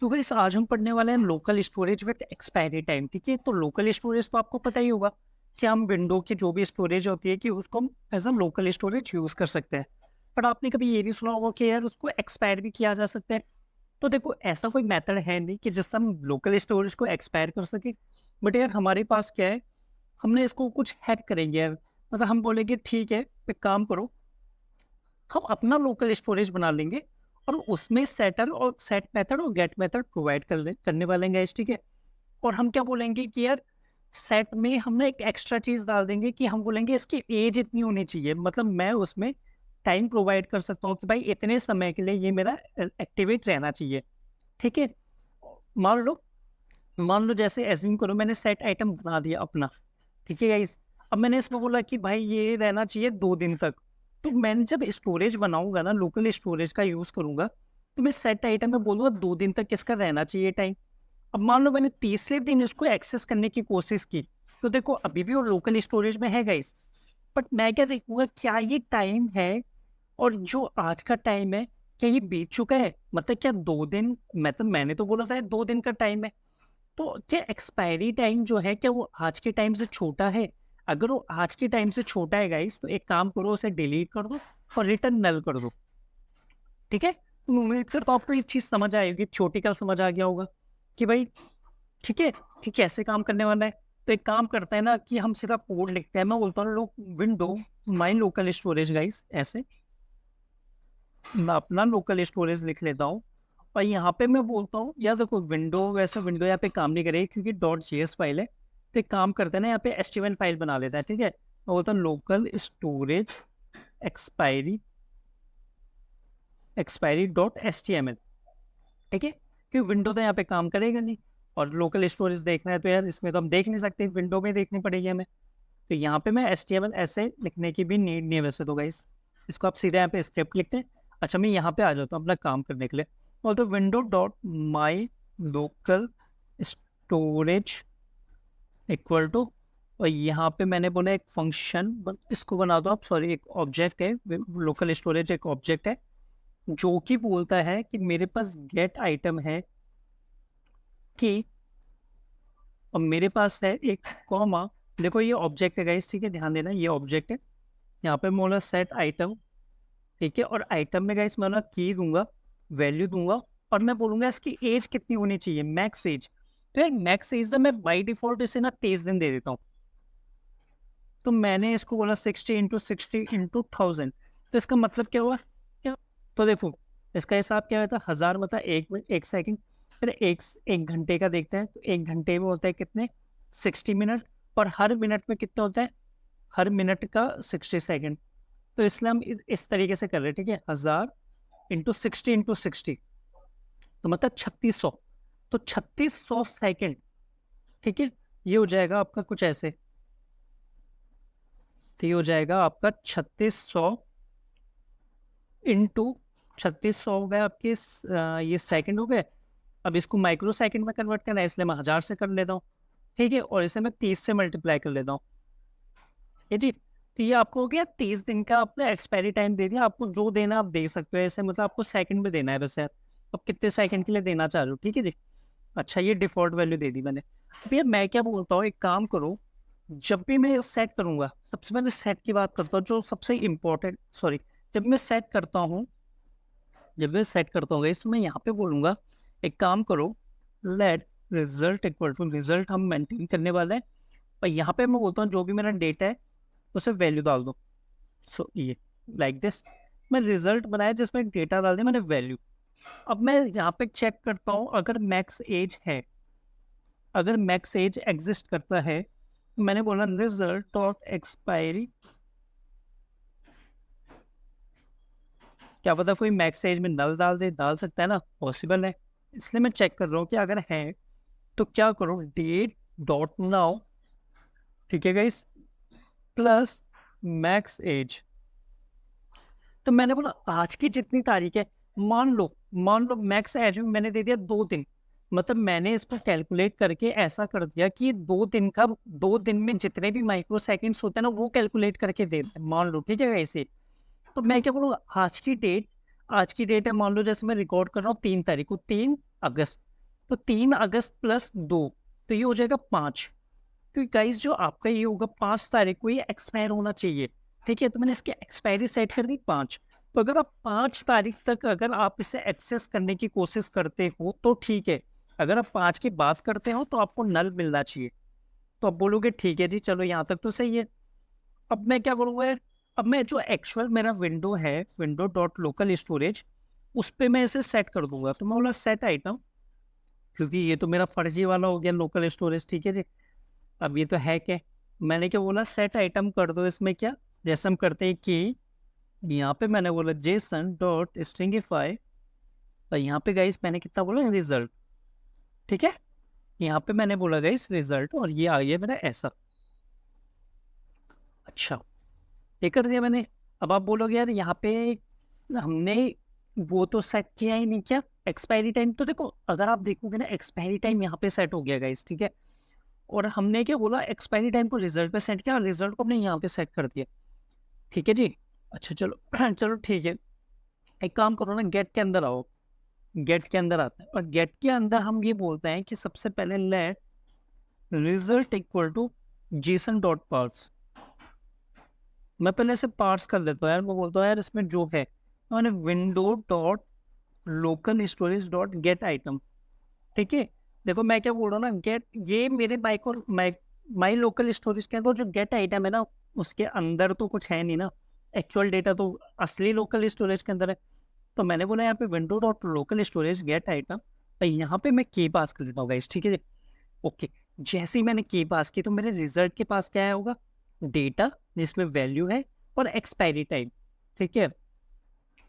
तो गाइस आज हम पढ़ने वाले हैं local storage with expiry time. ठीक है, तो लोकल स्टोरेज तो आपको पता ही होगा कि हम विंडो की जो भी स्टोरेज होती है कि उसको हम as a local storage use कर सकते हैं। पर आपने कभी ये नहीं सुना होगा कि यार उसको एक्सपायर भी किया जा सकता है। तो देखो, ऐसा कोई मेथड है नहीं कि जिससे हम लोकल स्टोरेज को एक्सपायर कर सके। बट यार हमारे पास क्या है, हमने इसको कुछ हैक करेंगे यार। मतलब हम बोलेंगे ठीक है, एक काम करो, हम अपना लोकल स्टोरेज बना लेंगे और उसमें सेटर और सेट मेथड और गेट मेथड प्रोवाइड करने वाले हैं, ठीक है। और हम क्या बोलेंगे कि यार सेट में हम ना एक एक्स्ट्रा चीज डाल देंगे कि हम बोलेंगे इसकी एज इतनी होनी चाहिए। मतलब मैं उसमें टाइम प्रोवाइड कर सकता हूँ कि भाई इतने समय के लिए ये मेरा एक्टिवेट रहना चाहिए। ठीक है, मान लो मान लो जैसे एज्यूम करो मैंने सेट आइटम बना दिया अपना। ठीक है गाइस, अब मैंने इसमें बोला कि भाई ये रहना चाहिए 2 दिन तक। तो मैंने जब स्टोरेज बनाऊंगा ना, लोकल स्टोरेज का यूज करूंगा, तो मैं सेट आइटम में बोलूंगा 2 दिन तक किसका रहना चाहिए टाइम। अब मान लो मैंने तीसरे दिन इसको एक्सेस करने की कोशिश की, तो देखो अभी भी वो लोकल स्टोरेज में है गाइस। बट मैं क्या देखूंगा, क्या ये टाइम है और जो आज का टाइम है, क्या ये बीत चुका है। मतलब क्या 2 दिन, मतलब मैंने तो बोला शायद 2 दिन का टाइम है। तो क्या एक्सपायरी टाइम जो है, क्या वो आज के टाइम से छोटा है। अगर वो आज के टाइम से छोटा है गाइस, तो एक काम करो, उसे डिलीट कर दो और रिटर्न नल कर दो। ठीक है, तो मैं उम्मीद करता हूँ आपको ये चीज समझ आएगी, छोटी का समझ आ गया होगा कि भाई ठीक है, ठीक है, ऐसे काम करने वाला है। तो एक काम करते हैं ना कि हम सीधा कोड लिखते हैं। मैं बोलता हूँ लोग विंडो माई लोकल स्टोरेज गाइस, ऐसे मैं अपना लोकल स्टोरेज लिख लेता हूँ। और यहाँ पे मैं बोलता हूँ यार देखो, विंडो वैसे विंडो यहाँ पे काम नहीं करेगी क्योंकि डॉट जेएस फाइल है। तो एक काम करते हैं ना, यहाँ पे एचटीएमएल फाइल बना लेता है। ठीक है, मैं बोलता हूँ local storage expiry expiry dot HTML. ठीक है, क्योंकि विंडो तो यहाँ पे काम करेगा नहीं, और लोकल स्टोरेज देखना है तो यार इसमें तो हम देख नहीं सकते, विंडो में देखनी पड़ेगी हमें। तो यहाँ पे मैं एचटीएमएल ऐसे लिखने की भी नीड नहीं है वैसे तो गाइस। इसको आप सीधे यहाँ पे स्क्रिप्ट लिखते हैं। अच्छा, मैं यहाँ पे आ जाता हूँ अपना काम करने के लिए। और तो window dot my local storage equal to, और यहाँ पे मैंने बोला एक फंक्शन इसको बना दो आप, सॉरी एक ऑब्जेक्ट है। लोकल स्टोरेज एक ऑब्जेक्ट है जो कि बोलता है कि मेरे पास गेट आइटम है कि, और मेरे पास है एक कॉमा। देखो ये ऑब्जेक्ट है गाइस, ठीक है, ध्यान देना ये ऑब्जेक्ट है। यहाँ पे मैं बोला सेट आइटम। ठीक है, और आइटम में गाइस मैं ना की दूंगा, वैल्यू दूंगा, और मैं बोलूंगा इसकी एज कितनी होनी चाहिए, मैक्स एज। तो यार मैक्स एज ना मैं बाई डिफॉल्ट इसे ना 23 दिन दे देता हूँ। तो मैंने इसको बोला 60 × 60 × 1000। तो इसका मतलब क्या हुआ, क्या, तो देखो इसका हिसाब क्या रहता है, 1000 मतलब 1 मिनट 1 सेकंड। फिर एक घंटे का देखते हैं, तो 1 घंटे में होता है कितने, 60 मिनट। और हर मिनट में कितना होता है, हर मिनट का 60 सेकंड। तो इसलिए हम इस तरीके से कर रहे हैं। ठीक है, 1000 × 60 × 60, तो मतलब 3600। तो 3600 सेकंड। ठीक है, ये हो जाएगा आपका कुछ ऐसे। तो ये हो जाएगा आपका 3600 हो गए आपके ये सेकंड हो गए। अब इसको माइक्रो सेकंड में कन्वर्ट करना है, इसलिए मैं 1000 से कर लेता हूँ। ठीक है, और इसे मैं 30 से मल्टीप्लाई कर लेता हूँ। ये जी, तो ये आपको हो गया 30 दिन का आपने एक्सपायरी टाइम दे दिया। आपको जो देना आप दे सकते हो ऐसे, मतलब आपको सेकंड में देना है बस यार, अब कितने सेकंड के लिए देना चाह रहे हो। ठीक है जी, अच्छा ये डिफॉल्ट वैल्यू दे दी मैंने। अब यार मैं क्या बोलता हूँ, एक काम करो, जब भी मैं सेट करूंगा, सबसे पहले सेट की बात करता हूँ जो सबसे इम्पोर्टेंट, सॉरी, जब मैं सेट करता हूँ, जब मैं सेट करता हूँ इसमें मैं यहाँ पे बोलूंगा एक काम करो, let result equal to, result हम मेंटेन करने वाले हैं। और यहाँ पे मैं बोलता हूँ जो भी मेरा डेटा है उसे वैल्यू डाल दो। सो ये लाइक दिस, मैं रिजल्ट बनाया जिसमें डेटा डाल दिया मैंने, वैल्यू। अब मैं यहाँ पे चेक करता हूँ अगर मैक्स एज है, अगर मैक्स एज एग्जिस्ट करता है, तो मैंने बोला रिजल्ट डॉट एक्सपायरी। क्या पता कोई मैक्स एज में नल डाल दे, डाल सकता है ना, पॉसिबल है। इसलिए मैं चेक कर रहा हूँ कि अगर है तो क्या करो, डेट डॉट नाउ। ठीक है गाइस, प्लस मैक्स एज। तो मैंने बोला आज की जितनी तारीख है, मान लो मैक्स एज में मैंने दे दिया 2 दिन। मतलब मैंने इसको कैलकुलेट करके ऐसा कर दिया कि 2 दिन का, 2 दिन में जितने भी माइक्रो सेकेंड्स होते हैं ना वो कैलकुलेट करके दे दें, मान लो। ठीक है ऐसे, तो मैं क्या बोलूँगा, आज की डेट, आज की डेट है मान लो, जैसे मैं रिकॉर्ड कर रहा हूँ 3 तारीख को, 3 अगस्त। तो 3 अगस्त प्लस 2, तो ये हो जाएगा 5। तो गाइस जो आपका ये होगा 5 तारीख को ये एक्सपायर होना चाहिए, ठीक है। तो मैंने इसकी एक्सपायरी सेट कर दी 5। तो अगर आप 5 तारीख तक अगर आप इसे एक्सेस करने की कोशिश करते हो तो ठीक है। अगर आप 5 की बात करते हो तो आपको नल मिलना चाहिए। तो आप बोलोगे ठीक है जी, चलो यहाँ तक तो सही है। अब मैं क्या करूँगा यार, अब मैं जो एक्चुअल मेरा विंडो है, विंडो डॉट लोकल स्टोरेज, उस पे मैं इसे सेट कर दूंगा। तो मैं बोला सेट आइटम, क्योंकि ये तो मेरा फर्जी वाला हो गया लोकल स्टोरेज, ठीक है जी। अब ये तो है क्या, मैंने क्या बोला, सेट आइटम कर दो इसमें क्या, जैसे हम करते हैं कि यहाँ पे मैंने बोला जेसन डॉट स्ट्रिंगिफाई, और यहाँ पे गाइस मैंने कितना बोला, रिजल्ट, ठीक है। यहाँ पे मैंने बोला गाइस रिजल्ट, और ये आ गया मेरा ऐसा। अच्छा, ये कर दिया मैंने। अब आप बोलोगे यार यहाँ पे हमने वो तो सेट किया ही नहीं क्या, एक्सपायरी टाइम। तो देखो अगर आप देखोगे ना, एक्सपायरी टाइम यहाँ पे सेट हो गया गाइस, ठीक है। और हमने क्या बोला, एक्सपायरी टाइम को रिजल्ट पे सेट किया और रिजल्ट को हमने यहाँ पे सेट कर दिया, ठीक है जी। अच्छा चलो चलो ठीक है, एक काम करो ना, गेट के अंदर आओ। गेट के अंदर आते हैं और गेट के अंदर हम ये बोलते हैं कि सबसे पहले let result equal to JSON dot parse. मैं पहले से पार्स कर लेता हूँ यार, मैं बोलता हूँ यार इसमें जो है, मैंने window dot local storage dot gate item, ठीक है। देखो मैं क्या बोल रहा हूँ ना, गेट, ये मेरे माई लोकल स्टोरेज के अंदर जो गेट आइटम है ना, उसके अंदर तो कुछ है नहीं ना, एक्चुअल डेटा तो असली लोकल स्टोरेज के अंदर है। तो मैंने बोला यहाँ पे window dot local storage gate item, और यहाँ पे मैं की पास कर देता हूँ गाइस, ठीक है। ओके, जैसे ही मैंने की पास की तो मेरे रिजल्ट के पास क्या होगा, डेटा जिसमें वैल्यू है और एक्सपायरी टाइम, ठीक है।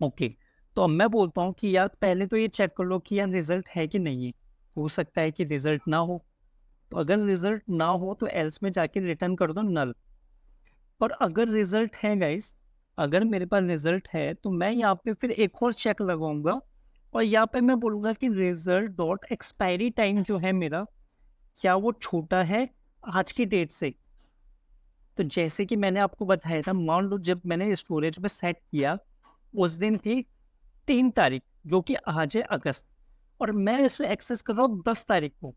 ओके, तो अब मैं बोलता हूँ कि यार पहले तो ये चेक कर लो कि यार रिजल्ट है कि नहीं है। हो सकता है कि रिजल्ट ना हो, तो अगर रिजल्ट ना हो तो एल्स में जाके रिटर्न कर दो नल। और अगर रिजल्ट है गाइस, अगर मेरे पास रिजल्ट है तो मैं यहाँ पे फिर एक और चेक लगाऊंगा, और यहाँ पे मैं बोलूँगा कि रिजल्ट डॉट एक्सपायरी टाइम जो है मेरा, क्या वो छोटा है आज की डेट से। तो जैसे कि मैंने आपको बताया था, मान लो जब मैंने स्टोरेज में सेट किया उस दिन थी 3 तारीख, जो कि आज है अगस्त, और मैं इसे एक्सेस कर रहा हूँ 10 तारीख को,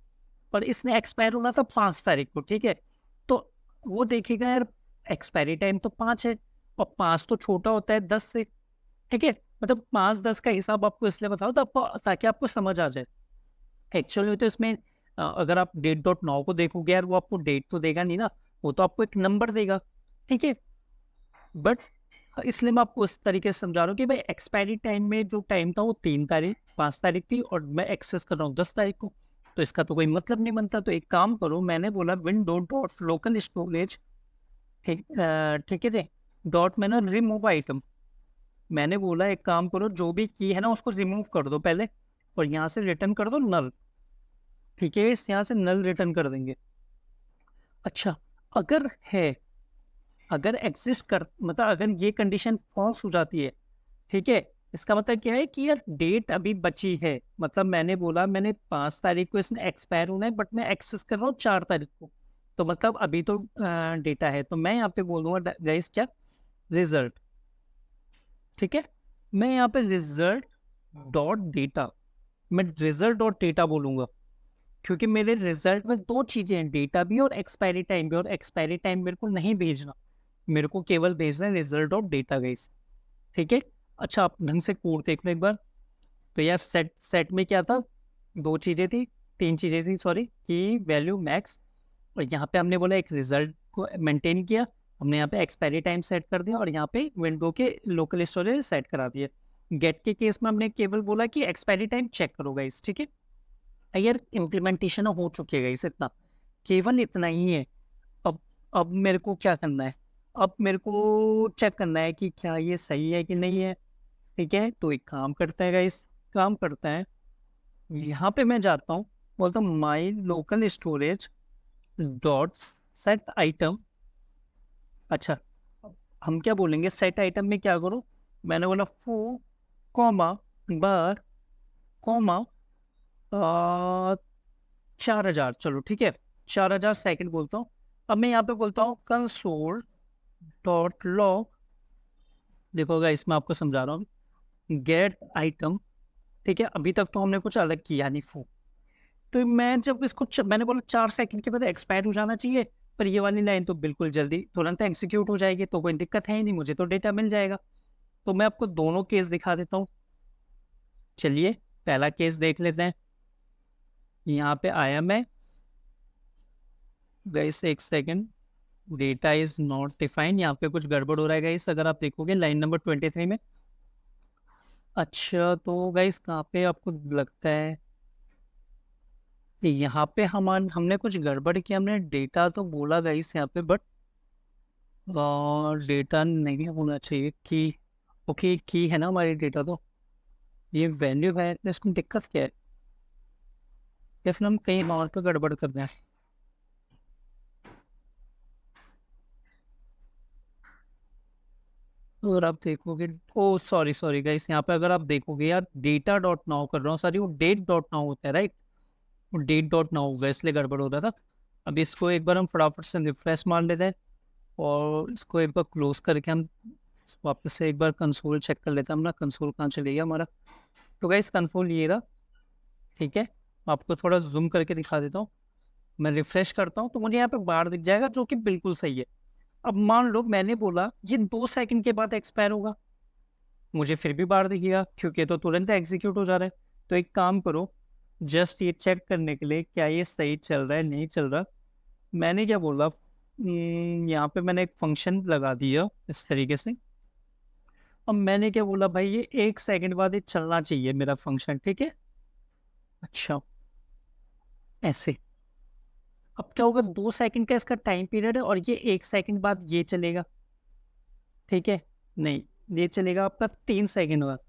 और इसने एक्सपायर होना था 5 तारीख को, ठीक है। तो वो देखेगा यार एक्सपायरी टाइम तो 5 है, और 5 तो छोटा होता है 10 से, ठीक है। मतलब 5-10 का हिसाब आपको इसलिए बताओ तो आपको, ताकि आपको समझ आ जाए। एक्चुअली तो इसमें अगर आप डेट डॉट नाउ को देखोगे यार, वो आपको डेट तो देगा नहीं ना, वो तो आपको एक नंबर देगा, ठीक है। बट इसलिए मैं आपको इस तरीके से समझा रहा हूँ कि भाई एक्सपायरी टाइम में जो टाइम था वो 3 तारीख 5 तारीख थी, और मैं एक्सेस कर रहा हूँ 10 तारीख को, तो इसका तो कोई मतलब नहीं बनता। तो एक काम करो, मैंने बोला विंडो डॉट लोकल स्टोरेज, ठीक है जी, डॉट मैंने रिमूव आइटम, मैंने बोला एक काम करो, जो भी की है ना उसको रिमूव कर दो पहले, और यहाँ से रिटर्न कर दो नल, ठीक है। इस यहाँ से नल रिटर्न कर देंगे। अच्छा, अगर है, अगर एग्जिस्ट कर, मतलब अगर ये कंडीशन फॉल्स हो जाती है, ठीक है, इसका मतलब क्या है कि यार डेट अभी बची है। मतलब मैंने बोला मैंने 5 तारीख को इसने एक्सपायर होना है, बट मैं एक्सेस कर रहा हूँ 4 तारीख को, तो मतलब अभी तो डेटा है। तो मैं यहाँ पे बोल दूंगा गाइस क्या, रिजल्ट, ठीक है। मैं यहाँ पे रिजल्ट डॉट डेटा, मैं रिजल्ट डॉट डेटा बोलूंगा, क्योंकि मेरे रिजल्ट में दो चीजें हैं, डेटा भी और एक्सपायरी टाइम भी, और एक्सपायरी टाइम मेरे को नहीं भेजना, मेरे को केवल भेजना है रिजल्ट ऑफ डेटा गाइस, ठीक है। अच्छा, आप ढंग से कोड देख लो एक बार। तो यार सेट सेट में क्या था, दो चीज़ें थी, तीन चीज़ें थी सॉरी, की वैल्यू मैक्स, और यहाँ पे हमने बोला एक रिजल्ट को मेंटेन किया, हमने यहाँ पे एक्सपायरी टाइम सेट कर दिया, और यहाँ पे विंडो के लोकल स्टोरेज सेट करा दिए। गेट के केस में हमने केवल बोला कि एक्सपायरी टाइम चेक करो गाइस, ठीक है। यार इम्प्लीमेंटेशन हो चुकी है गाइस, इतना, केवल इतना ही है। अब अब मेरे को क्या करना है, अब मेरे को चेक करना है कि क्या ये सही है कि नहीं है, ठीक है। तो एक काम करता है गाइस, काम करता है, यहाँ पे मैं जाता हूँ, बोलता हूँ माई local storage dot set item. अच्छा, हम क्या बोलेंगे, सेट आइटम में क्या करो, मैंने बोला फो कॉमा बार कॉमा 4,000, चलो ठीक है, 4,000 सेकेंड बोलता हूँ। अब मैं यहाँ पे बोलता हूँ कंसोल डॉट लॉग, देखोगा इसमें आपको समझा रहा हूँ, गेट आइटम, ठीक है। अभी तक तो हमने कुछ अलग किया नहीं, फो, तो मैं जब इसको मैंने बोला 4 सेकंड के बाद एक्सपायर हो जाना चाहिए, पर ये वाली लाइन तो बिल्कुल जल्दी तुरंत एग्जीक्यूट हो जाएगी, तो कोई दिक्कत है ही नहीं, मुझे तो डेटा मिल जाएगा। तो मैं आपको दोनों केस दिखा देता हूँ। चलिए पहला केस देख लेते हैं। यहाँ पे आया मैं, गाइस एक second, data is not defined, यहाँ पे कुछ गड़बड़ हो रहा है गाइस, अगर आप देखोगे लाइन नंबर 23 में। अच्छा तो गाइस कहाँ पे आपको लगता है यहाँ पे हमने कुछ गड़बड़ किया, हमने डेटा तो बोला गाइस यहाँ पे, बट डेटा नहीं होना चाहिए कि, ओके की है ना हमारी डेटा, तो ये वैल्यू है, तो इसमें दिक्कत क्या है, या फिर हम कहीं और पे गड़बड़ कर रहे हैं। तो अगर आप देखोगे, ओ सॉरी सॉरी गाइस, यहाँ पे अगर आप देखोगे यार, डेटा डॉट नाउ कर रहा हूँ, सॉरी वो डेट डॉट नाउ होता है राइट, वो डेट डॉट नाउ होगा, इसलिए गड़बड़ हो रहा था। अब इसको एक बार हम फटाफट से रिफ्रेश मार लेते हैं, और इसको एक बार क्लोज करके हम वापस से एक बार कंसोल चेक कर लेते हैं। हम ना कंसोल कहाँ चले गया हमारा, तो गाइस कंसोल ये रहा, ठीक है। मैं आपको थोड़ा जूम करके दिखा देता हूँ। मैं रिफ्रेश करता हूँ तो मुझे यहाँ पे बार दिख जाएगा, जो कि बिल्कुल सही है। अब मान लो मैंने बोला ये 2 सेकंड के बाद एक्सपायर होगा, मुझे फिर भी बार दिखेगा, क्योंकि तो तुरंत एग्जीक्यूट हो जा रहा है। तो एक काम करो, जस्ट ये चेक करने के लिए क्या ये सही चल रहा है नहीं चल रहा, मैंने क्या बोला, यहाँ पे मैंने एक फंक्शन लगा दिया इस तरीके से। अब मैंने क्या बोला भाई, ये 1 सेकंड बाद ये चलना चाहिए मेरा फंक्शन, ठीक है। अच्छा ऐसे, अब क्या होगा, 2 सेकंड का इसका टाइम पीरियड है, और ये 1 सेकंड बाद ये चलेगा, ठीक है। नहीं, ये चलेगा आपका 3 सेकंड बाद।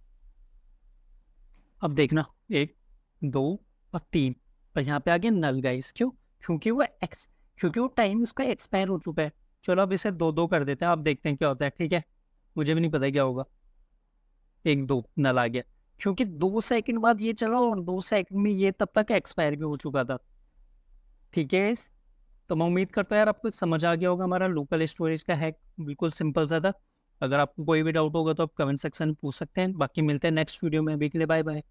अब देखना, 1, 2 और 3, और यहाँ पे आ गया नल गाइस, क्यों, क्योंकि वो एक्स क्योंकि वो टाइम उसका एक्सपायर हो चुका है। चलो अब इसे 2 2 कर देते हैं, अब देखते हैं क्या होता है, ठीक है। मुझे भी नहीं पता क्या होगा, 1 2 नल आ गया, क्योंकि 2 सेकंड बाद ये चला, और 2 सेकंड में ये तब तक एक्सपायर भी हो चुका था, ठीक है guys? तो मैं उम्मीद करता हूँ यार आपको समझ आ गया होगा, हमारा लोकल स्टोरेज का हैक बिल्कुल सिंपल सा था। अगर आपको कोई भी डाउट होगा तो आप कमेंट सेक्शन में पूछ सकते हैं, बाकी मिलते हैं नेक्स्ट वीडियो में, अभी के लिए बाय बाय।